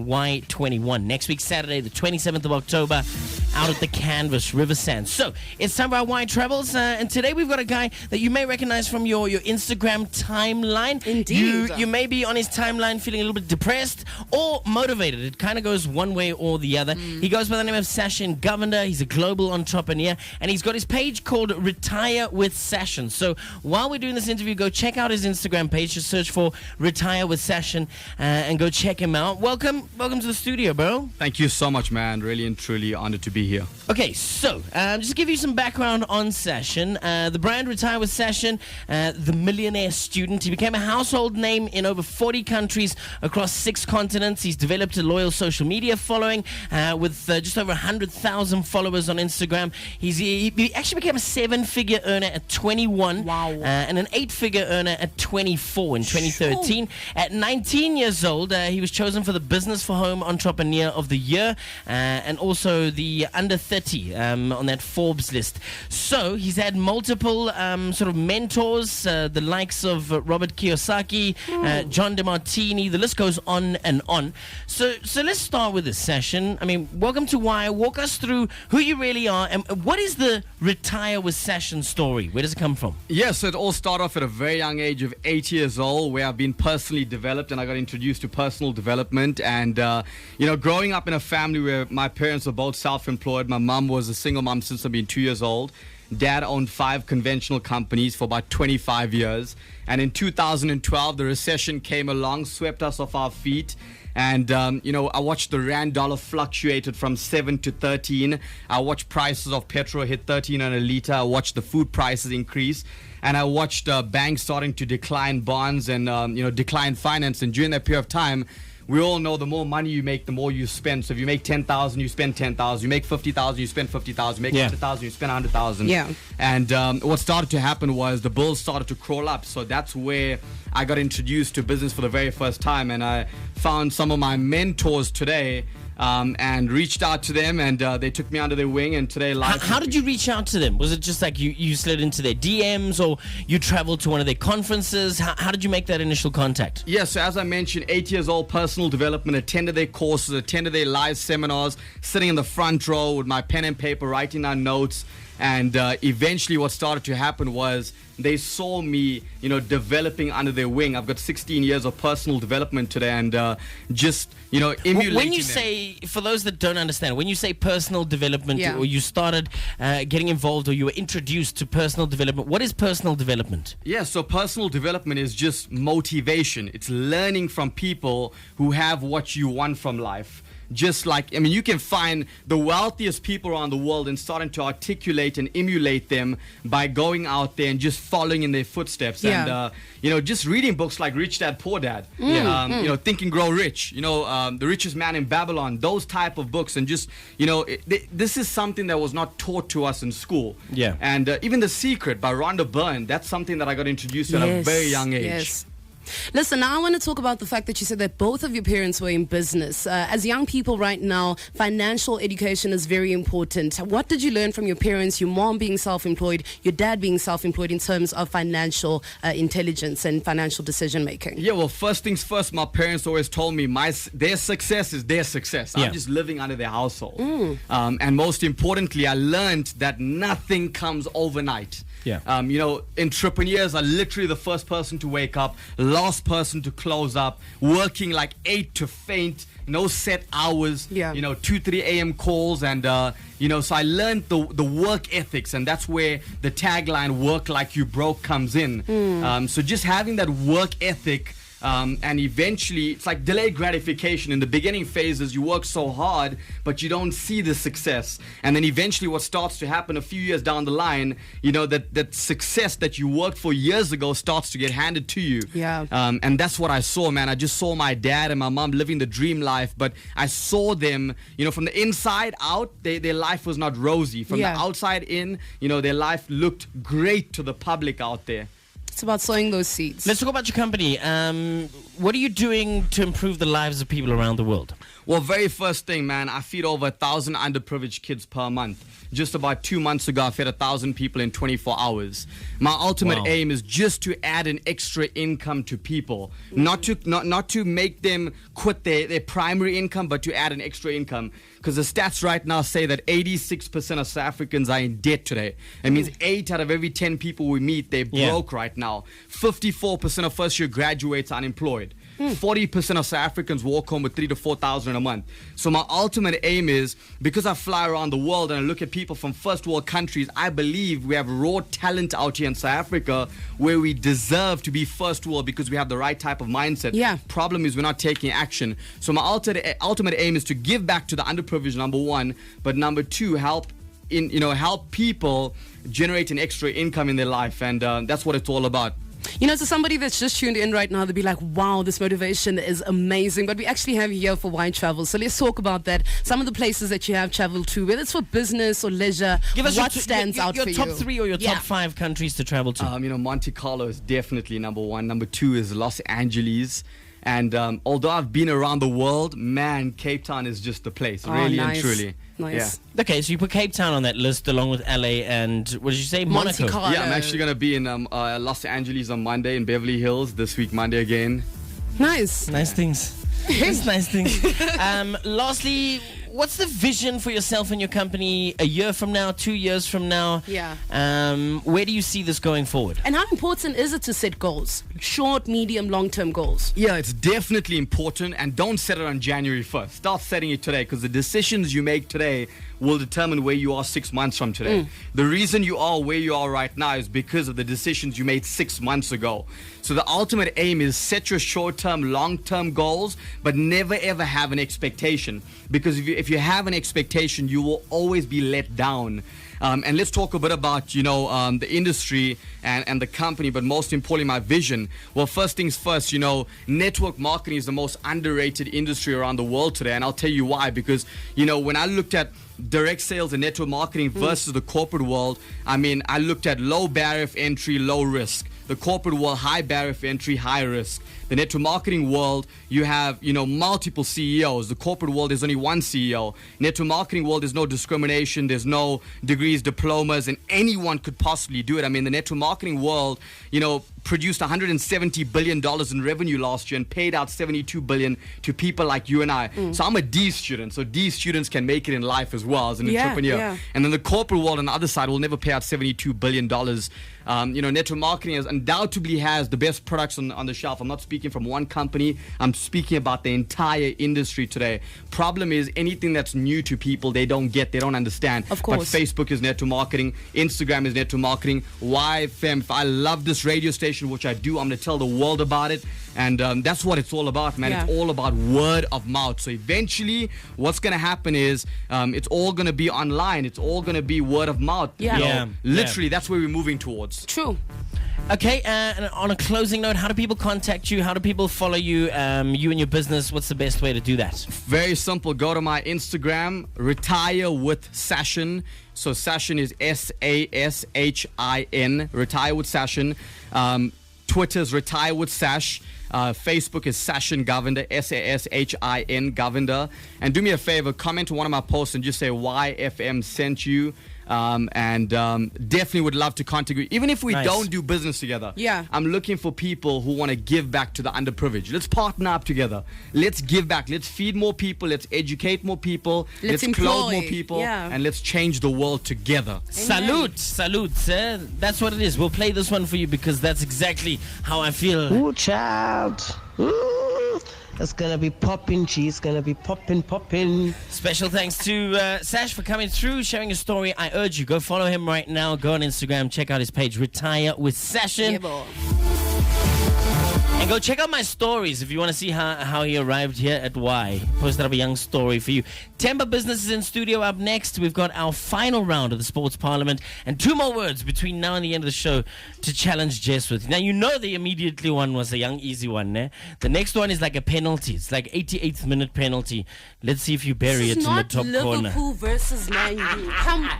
Y21. Next week, Saturday, the 27th of October, out at the Canvas River Sands. So it's time for our Y Travels, and today we've got a guy that you may recognize from your Instagram timeline. Indeed. You may be on his timeline feeling a little bit depressed or motivated. It kind of goes one way or the other. He goes by the name of Sashin Governor. He's a global entrepreneur, and he's got his page called Retire with Sashin. So while we're doing this interview, go check out his Instagram page. Just search for Retire with Sashin and go check him out. Welcome to the studio, bro. Thank you so much, man. Really and truly honored to be here. Okay, so just to give you some background on Sashin, the brand Retire with Sashin, the Millionaire student. He became a household name in over 40 countries across 6 continents. He's developed a loyal social media following with just over 100,000 followers on Instagram. He actually became a 7-figure earner at 21. Wow. And an 8-figure earner at 24 in 2013. Sure. At 19 years old, he was chosen for the Business for Home Entrepreneur of the Year and also the Under 30 on that Forbes list. So he's had multiple sort of mentors, the likes of Robert Kiyosaki, John DeMartini. The list goes on and on. So let's start with this Sashin. I mean, welcome to Y. Walk us through who you really are and what is the Retire with Sashin story? Where does it come from? Yes, so it all started off at a very young age of 8 years old, where I've been personally developed and I got introduced to personal development. And, growing up in a family where my parents were both self-employed. My mum was a single mum since I've been 2 years old. Dad owned 5 conventional companies for about 25 years. And in 2012, the recession came along, swept us off our feet. And, I watched the rand dollar fluctuated from 7 to 13. I watched prices of petrol hit 13 on a liter. I watched the food prices increase. And I watched banks starting to decline bonds and, decline finance. And during that period of time, we all know the more money you make, the more you spend. So if you make 10,000, you spend 10,000. You make 50,000, you spend 50,000. You make 100,000, you spend 100,000. Yeah. And what started to happen was the bills started to crawl up. So that's where I got introduced to business for the very first time. And I found some of my mentors today and reached out to them, and they took me under their wing. And today, how did you reach out to them? Was it just like you slid into their DMs, or you traveled to one of their conferences? How did you make that initial contact? Yeah, so as I mentioned, 8 years old, personal development, attended their courses, attended their live seminars, sitting in the front row with my pen and paper, writing down notes. And eventually what started to happen was they saw me, developing under their wing. I've got 16 years of personal development today, and emulating When you them. say, for those that don't understand, when you say personal development, Yeah. or you started getting involved, or you were introduced to personal development, what is personal development? Yeah, so personal development is just motivation. It's learning from people who have what you want from life. Just like, you can find the wealthiest people around the world and starting to articulate and emulate them by going out there and just following in their footsteps. Yeah. And, just reading books like Rich Dad, Poor Dad, Think and Grow Rich, The Richest Man in Babylon, those type of books. And just, this is something that was not taught to us in school. Yeah. And even The Secret by Rhonda Byrne, that's something that I got introduced to at a very young age. Yes. Listen, now I want to talk about the fact that you said that both of your parents were in business. As young people right now, financial education is very important. What did you learn from your parents, your mom being self-employed, your dad being self-employed, in terms of financial intelligence and financial decision making? Yeah, well, first things first, my parents always told me their success is their success. Yeah. I'm just living under their household. And most importantly, I learned that nothing comes overnight. Yeah. Entrepreneurs are literally the first person to wake up, last person to close up, working like 8 to faint, no set hours, 2-3 a.m. calls. And, so I learned the work ethics, and that's where the tagline, work like you broke, comes in. So just having that work ethic, and eventually it's like delayed gratification. In the beginning phases, you work so hard, but you don't see the success. And then eventually what starts to happen a few years down the line, that success that you worked for years ago starts to get handed to you. Yeah. And that's what I saw, man. I just saw my dad and my mom living the dream life, but I saw them, from the inside out, their life was not rosy. From the outside in, their life looked great to the public out there. It's about sowing those seeds. Let's talk about your company. what are you doing to improve the lives of people around the world? Well, very first thing, man, I feed over 1,000 underprivileged kids per month. Just about 2 months ago, I fed 1,000 people in 24 hours. My ultimate aim is just to add an extra income to people, not to make them quit their primary income, but to add an extra income. Because the stats right now say that 86% of South Africans are in debt today. It means 8 out of every 10 people we meet, they're broke right now. 54% of first-year graduates are unemployed. 40% of South Africans walk home with 3,000 to 4,000 a month. So my ultimate aim is, because I fly around the world and I look at people from first world countries, I believe we have raw talent out here in South Africa where we deserve to be first world because we have the right type of mindset. Problem is we're not taking action. So my ultimate aim is to give back to the underprivileged, number one, but number two, help people generate an extra income in their life, and that's what it's all about. You know, to somebody that's just tuned in right now, they'll be like, wow, this motivation is amazing. But we actually have you here for Why Travel. So let's talk about that. Some of the places that you have traveled to, whether it's for business or leisure, give us what stands out for you? Your top 3 or your top 5 countries to travel to. Monte Carlo is definitely number 1. Number 2 is Los Angeles. And although I've been around the world, man, Cape Town is just the place, really and truly. Nice. Yeah. Okay, so you put Cape Town on that list along with LA and, what did you say, Monaco? Monte Carlo. Yeah, I'm actually going to be in Los Angeles on Monday, in Beverly Hills this week, Monday again. Nice things. That's nice things. Lastly, what's the vision for yourself and your company a year from now, 2 years from now? Where do you see this going forward? And how important is it to set goals? Short, medium, long-term goals? Yeah, it's definitely important, and don't set it on January 1st. Start setting it today, because the decisions you make today will determine where you are 6 months from today. The reason you are where you are right now is because of the decisions you made 6 months ago. So the ultimate aim is set your short-term, long-term goals, but never ever have an expectation. Because if you have an expectation, you will always be let down. And let's talk a bit about, the industry and the company, but most importantly, my vision. Well, first things first, network marketing is the most underrated industry around the world today. And I'll tell you why. Because, when I looked at direct sales and network marketing versus the corporate world, I looked at low barrier of entry, low risk. The corporate world, high barrier of entry, high risk. The network marketing world, you have, multiple CEOs. The corporate world, there's only one CEO. Network marketing world, there's no discrimination, there's no degrees, diplomas, and anyone could possibly do it. The network marketing world, produced $170 billion in revenue last year and paid out $72 billion to people like you and I. So I'm a D student, so D students can make it in life as well as an entrepreneur. Yeah. And then the corporate world on the other side will never pay out $72 billion. Network marketing undoubtedly has the best products on the shelf. I'm not speaking from one company. I'm speaking about the entire industry today. Problem is, anything that's new to people, they don't get, they don't understand. Of course. But Facebook is network marketing. Instagram is network marketing. YFM, if I love this radio station, which I do, I'm going to tell the world about it. And that's what it's all about, man. It's all about word of mouth. So eventually, what's going to happen is it's all going to be online. It's all going to be word of mouth. Literally, that's where we're moving towards. True. Okay, and on a closing note, how do people contact you? How do people follow you, you and your business? What's the best way to do that? Very simple. Go to my Instagram, Retire with Sashin. So Sashin is Sashin, Retire with Sashin. Twitter's Retire with Sash. Facebook is Sashin Govender, Sashin Govender. And do me a favor, comment on one of my posts and just say YFM sent you. Definitely would love to contact you. Even if we don't do business together, I'm looking for people who want to give back to the underprivileged. Let's partner up together. Let's give back. Let's feed more people. Let's educate more people. Let's clothe more people. And let's change the world together. Salute. That's what it is. We'll play this one for you because that's exactly how I feel. Ooh, child. Ooh. It's gonna be popping, cheese gonna be popping. Special thanks to Sash for coming through, sharing a story. I urge you, go follow him right now. Go on Instagram, check out his page, Retire with Sashin. Yeah, boy. And go check out my stories if you want to see how he arrived here at Y. Posted up a young story for you. Temba Business is in studio up next. We've got our final round of the Sports Parliament and 2 more words between now and the end of the show to challenge Jess with. Now, you know the immediately one was a young, easy one, eh? The next one is like a penalty. It's like 88th minute penalty. Let's see if you bury it in the top corner. Liverpool versus Man U. Come on.